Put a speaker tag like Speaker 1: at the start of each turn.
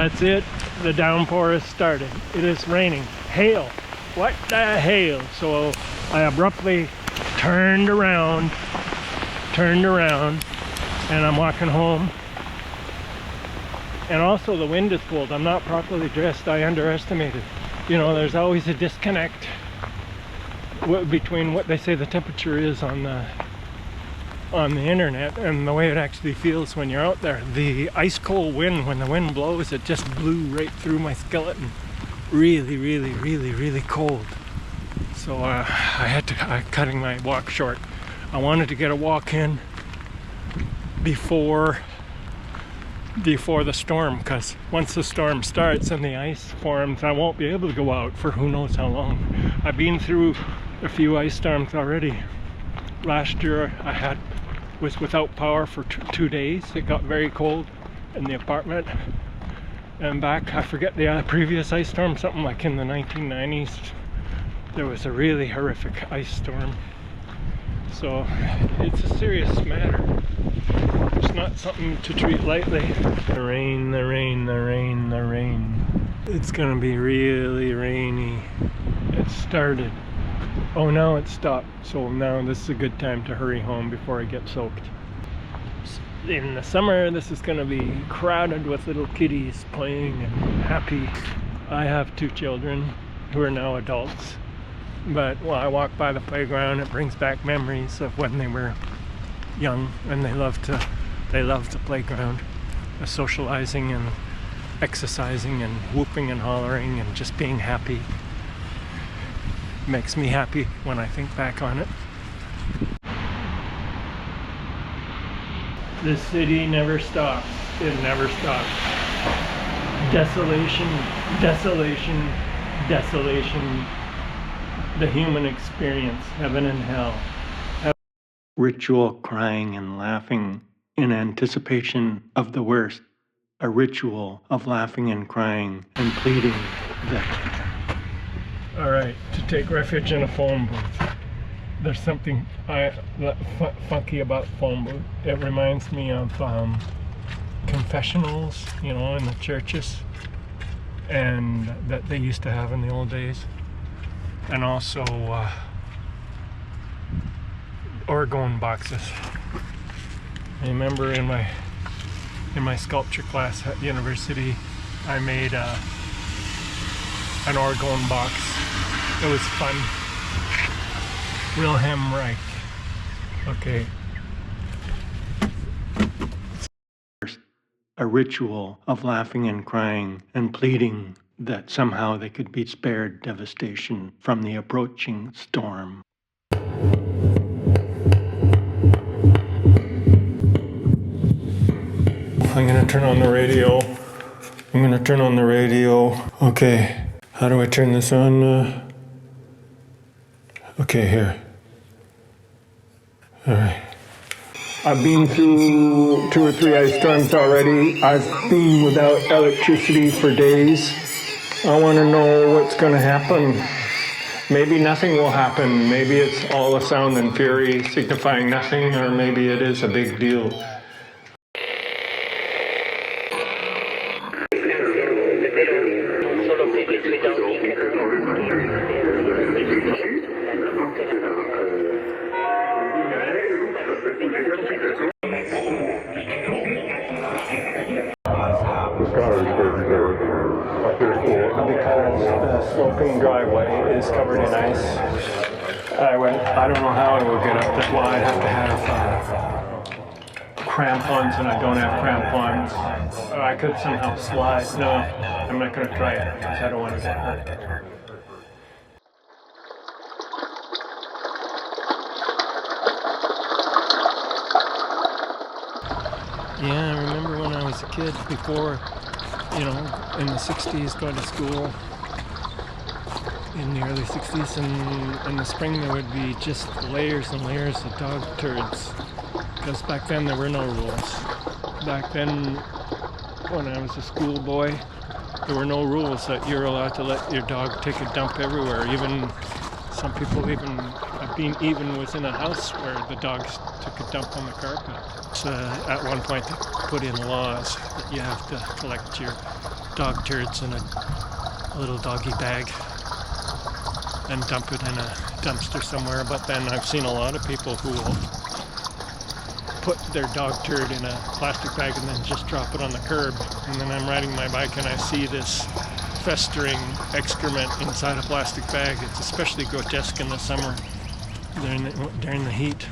Speaker 1: That's it. The downpour has started. It is raining. Hail. What the hail? So I abruptly turned around, and I'm walking home. And also the wind is cold. I'm not properly dressed. I underestimated. You know, there's always a disconnect between what they say the temperature is on the internet and the way it actually feels when you're out there. The ice cold wind, when the wind blows, it just blew right through my skeleton. Really cold. So I'm cutting my walk short. I wanted to get a walk in before the storm, because once the storm starts and the ice forms, I won't be able to go out for who knows how long. I've been through a few ice storms already. Last year I was without power for 2 days. It got very cold in the apartment. And back, I forget the previous ice storm, something like in the 1990s, there was a really horrific ice storm. So it's a serious matter. It's not something to treat lightly. The rain. It's gonna be really rainy. It started. Oh, now it stopped. So now this is a good time to hurry home before I get soaked. In the summer, this is gonna be crowded with little kiddies playing and happy. I have 2 children who are now adults. But when I walk by the playground, it brings back memories of when they were young, and they love the playground, socializing and exercising and whooping and hollering and just being happy. Makes me happy when I think back on it. The city never stops. It never stops. Desolation. The human experience, heaven and hell. Ritual crying and laughing in anticipation of the worst. A ritual of laughing and crying and pleading that. Alright, to take refuge in a phone booth. There's something funky about phone booth. It reminds me of confessionals, you know, in the churches, and that they used to have in the old days. And also orgone boxes. I remember in my sculpture class at university, I made an orgone box. It was fun. Wilhelm Reich. Okay. A ritual of laughing and crying and pleading that somehow they could be spared devastation from the approaching storm. I'm gonna turn on the radio. Okay, how do I turn this on? Okay, here. All right. I've been through 2 or 3 ice storms already. I've been without electricity for days. I want to know what's going to happen. Maybe nothing will happen. Maybe it's all a sound and fury signifying nothing, or maybe it is a big deal. Because the sloping driveway is covered in ice, I don't know how I would get up that. Well, I'd have to have crampons, and I don't have crampons. I could somehow slide. No, I'm not going to try it because I don't want to get hurt. Yeah, I remember when I was a kid, before, you know, in the 60s, going to school in the early 60s, and in the spring there would be just layers and layers of dog turds, because back then there were no rules. Back then, when I was a schoolboy, there were no rules that you're allowed to let your dog take a dump everywhere. Even some people was in a house where the dogs took a dump on the carpet. So at one point they put in laws that you have to collect your dog turds in a little doggy bag and dump it in a dumpster somewhere. But then I've seen a lot of people who will put their dog turd in a plastic bag and then just drop it on the curb. And then I'm riding my bike and I see this festering excrement inside a plastic bag. It's especially grotesque in the summer during the heat.